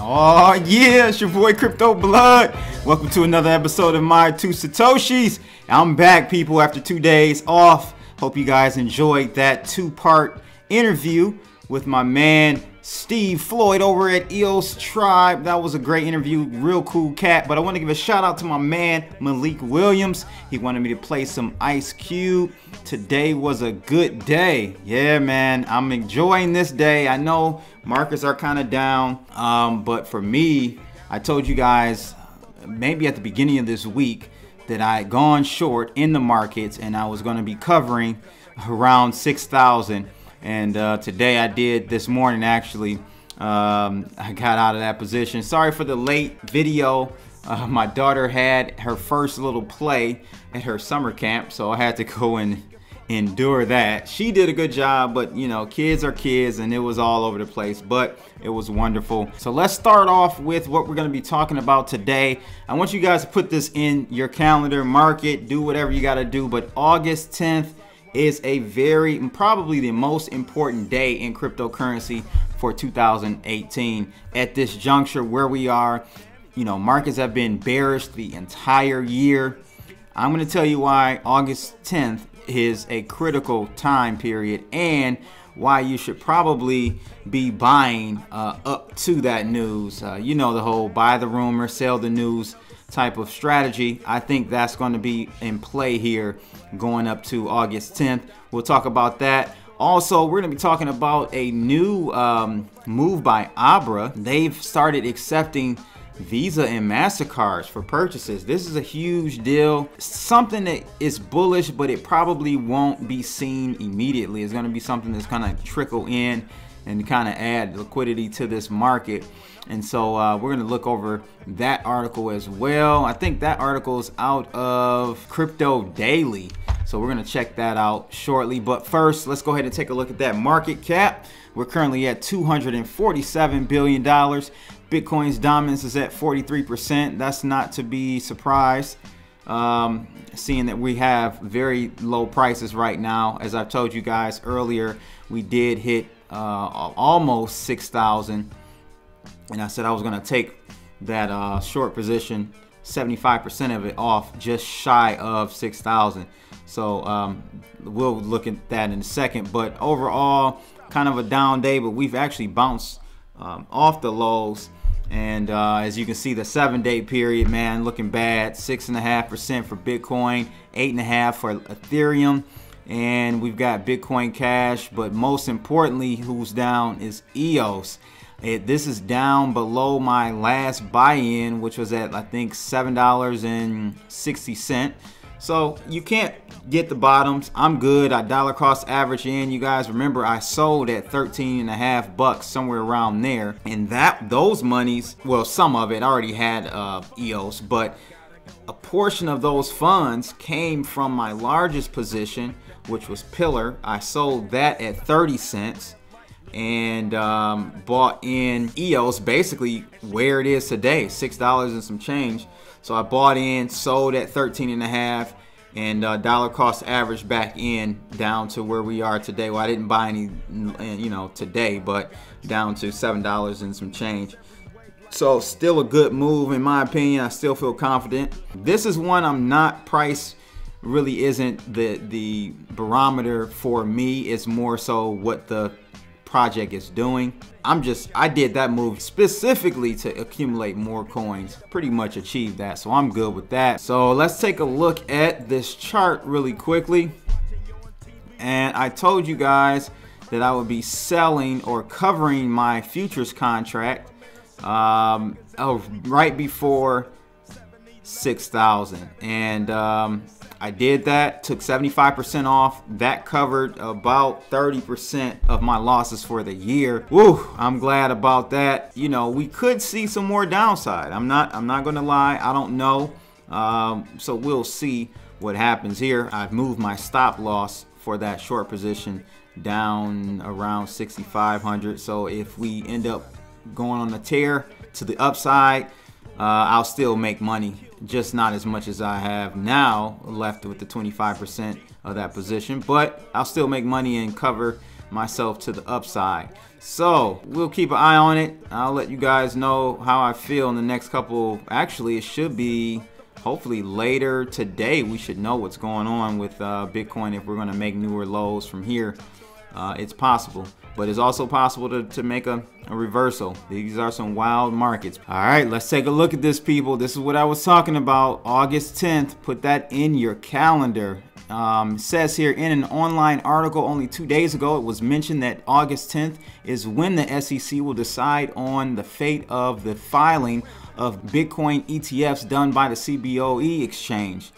Oh yeah, it's your boy Crypto Blood. Welcome to another episode of My Two Satoshis. I'm back, people, after 2 days off. Hope you guys enjoyed that two-part interview with my man Steve Floyd over at EOS Tribe. That was a great interview, real cool cat. But I want to give a shout out to my man Malik Williams. He wanted me to play some Ice Cube. Today was a good day. Yeah, man, I'm enjoying this day. I know markets are kind of down, but for me, I told you guys maybe at the beginning of this week that I had gone short in the markets and I was going to be covering around 6,000. And today I did, this morning actually. I got out of that position. Sorry for the late video. My daughter had her first little play at her summer camp, so I had to go and endure that. She did a good job, but you know, kids are kids, and it was all over the place, but it was wonderful. So let's start off with what we're going to be talking about today. I want you guys to put this in your calendar, mark it, do whatever you got to do, but August 10th is a probably the most important day in cryptocurrency for 2018. At this juncture where we are, you know, markets have been bearish the entire year. I'm going to tell you why August 10th is a critical time period and why you should probably be buying up to that news. You know, the whole buy the rumor, sell the news type of strategy. I think that's going to be in play here going up to August 10th. We'll talk about that. Also, we're going to be talking about a new move by Abra. They've started accepting Visa and Mastercards for purchases. This is a huge deal, something that is bullish, but it probably won't be seen immediately. It's going to be something that's going to trickle in and kind of add liquidity to this market. And so we're going to look over that article as well. I think that article is out of Crypto Daily, so we're going to check that out shortly. But first, let's go ahead and take a look at that market cap. We're currently at $247 billion. Bitcoin's dominance is at 43%. That's not to be surprised, seeing that we have very low prices right now. As I've told you guys earlier, we did hit almost 6,000. And I said I was going to take that short position, 75% of it off, just shy of 6,000. So we'll look at that in a second. But overall, kind of a down day, but we've actually bounced off the lows. And as you can see, the 7-day period, man, looking bad. 6.5% for Bitcoin, 8.5% for Ethereum. And we've got Bitcoin Cash. But most importantly, who's down is EOS. This is down below my last buy-in, which was at, I think, $7.60. So you can't get the bottoms. I'm good. I dollar cost average in. You guys remember I sold at 13.5 bucks, somewhere around there. And those monies, well, some of it, I already had EOS, but a portion of those funds came from my largest position, which was Pillar. I sold that at 30 cents. And bought in EOS basically where it is today, $6 and some change. So I bought in, sold at 13.5, and dollar cost average back in down to where we are today. Well, I didn't buy any, you know, today, but down to $7 and some change. So still a good move in my opinion. I still feel confident. This is one I'm not priced. Really isn't the barometer for me. It's more so what the project is doing. I did that move specifically to accumulate more coins. Pretty much achieved that, so I'm good with that. So let's take a look at this chart really quickly. And I told you guys that I would be selling or covering my futures contract right before 6,000, and I did that, took 75% off. That covered about 30% of my losses for the year. Woo, I'm glad about that. You know, we could see some more downside. I'm not gonna lie, I don't know. So we'll see what happens here. I've moved my stop loss for that short position down around 6,500. So if we end up going on a tear to the upside, I'll still make money, just not as much as I have now left with the 25% of that position, but I'll still make money and cover myself to the upside. So we'll keep an eye on it. I'll let you guys know how I feel in the next couple. Actually, it should be hopefully later today. We should know what's going on with Bitcoin, if we're going to make newer lows from here. It's possible, but it's also possible to make a reversal. These are some wild markets. All right, let's take a look at this, people. This is what I was talking about. August 10th, put that in your calendar. It says here in an online article only 2 days ago, it was mentioned that August 10th is when the SEC will decide on the fate of the filing of Bitcoin ETFs done by the CBOE exchange.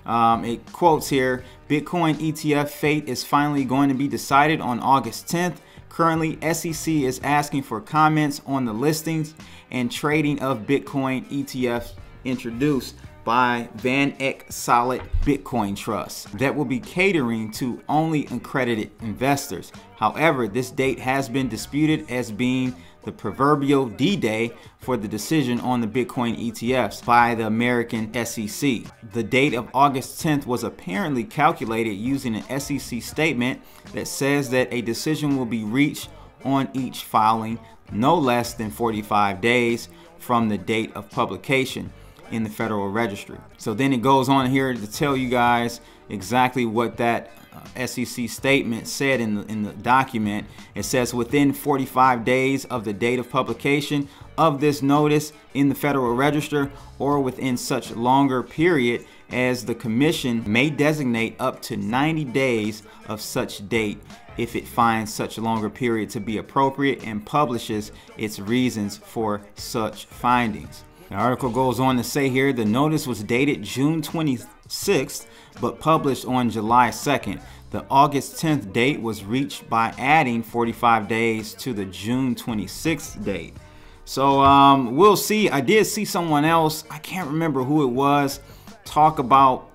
It quotes here, Bitcoin ETF fate is finally going to be decided on August 10th. Currently, SEC is asking for comments on the listings and trading of Bitcoin ETFs introduced by Van Eck Solid Bitcoin Trust that will be catering to only accredited investors. However, this date has been disputed as being the proverbial D-Day for the decision on the Bitcoin ETFs by the American SEC. The date of August 10th was apparently calculated using an SEC statement that says that a decision will be reached on each filing no less than 45 days from the date of publication in the Federal Registry. So then it goes on here to tell you guys exactly what that SEC statement said in the document. It says within 45 days of the date of publication of this notice in the Federal Register, or within such longer period as the Commission may designate, up to 90 days of such date if it finds such a longer period to be appropriate and publishes its reasons for such findings. The article goes on to say here the notice was dated June 26th but published on July 2nd. The August 10th date was reached by adding 45 days to the June 26th date. So we'll see. I did see someone else, I can't remember who it was, talk about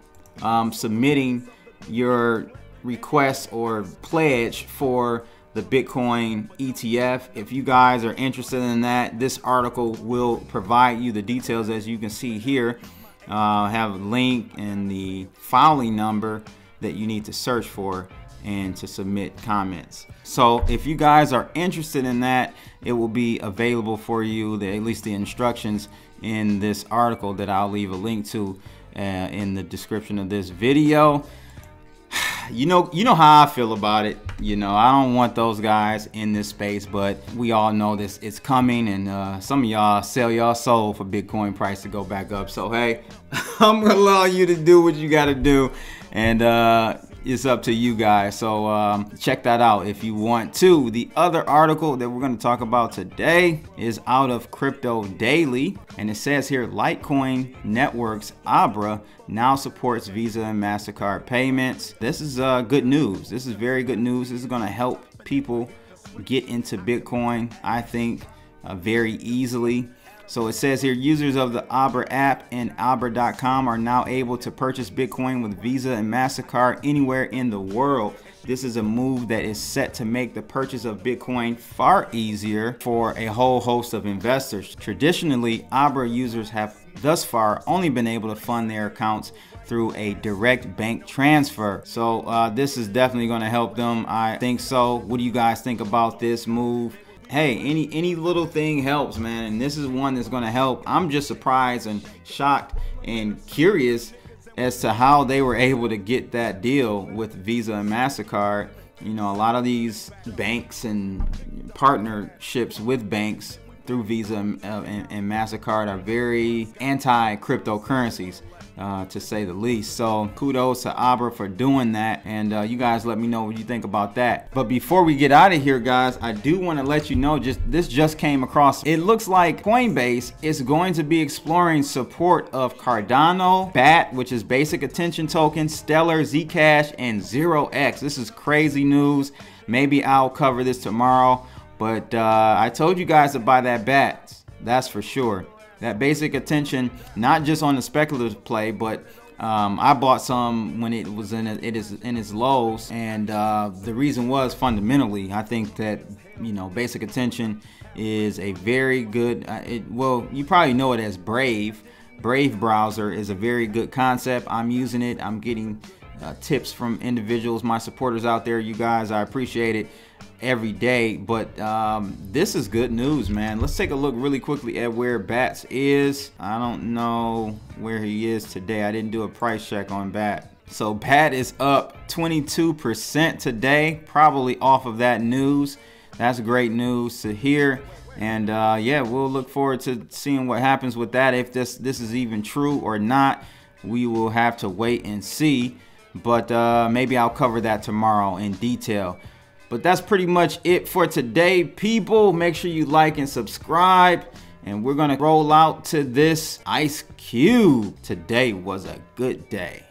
submitting your request or pledge for the Bitcoin ETF. If you guys are interested in that, this article will provide you the details. As you can see here, have a link and the filing number that you need to search for and to submit comments. So if you guys are interested in that, it will be available for you, at least the instructions in this article that I'll leave a link to in the description of this video. You know how I feel about it. You know, I don't want those guys in this space, but we all know this, it's coming, and some of y'all sell y'all soul for Bitcoin price to go back up. So hey, I'm gonna allow you to do what you gotta do, and it's up to you guys. So check that out if you want to. The other article that we're going to talk about today is out of Crypto Daily, and it says here Litecoin Networks Abra now supports Visa and Mastercard payments. This is good news. This is very good news. This is going to help people get into Bitcoin, I think, very easily. So it says here, users of the Abra app and Abra.com are now able to purchase Bitcoin with Visa and Mastercard anywhere in the world. This is a move that is set to make the purchase of Bitcoin far easier for a whole host of investors. Traditionally, Abra users have thus far only been able to fund their accounts through a direct bank transfer. So this is definitely going to help them. I think so. What do you guys think about this move? Hey, any little thing helps, man, and this is one that's going to help. I'm just surprised and shocked and curious as to how they were able to get that deal with Visa and Mastercard. You know, a lot of these banks and partnerships with banks through Visa and Mastercard are very anti-cryptocurrencies, to say the least. So kudos to Abra for doing that, and you guys let me know what you think about that. But before we get out of here, guys, I do want to let you know, this just came across. It looks like Coinbase is going to be exploring support of Cardano, BAT, which is Basic Attention Token, Stellar, Zcash, and 0x. This is crazy news. Maybe I'll cover this tomorrow, but I told you guys to buy that BAT. That's for sure. That Basic Attention, not just on the speculative play, but I bought some when it was in its lows, and the reason was fundamentally, I think that, you know, Basic Attention is a very good, well, you probably know it as Brave. Brave browser is a very good concept. I'm using it. I'm getting tips from individuals, my supporters out there. You guys, I appreciate it. every day. But this is good news, man. Let's take a look really quickly at where Bats is. I don't know where he is today. I didn't do a price check on Bat. So Bat is up 22% today, probably off of that news. That's great news to hear. And yeah, we'll look forward to seeing what happens with that. If this is even true or not, we will have to wait and see. But maybe I'll cover that tomorrow in detail. But that's pretty much it for today, people. Make sure you like and subscribe. And we're going to roll out to this Ice Cube. Today was a good day.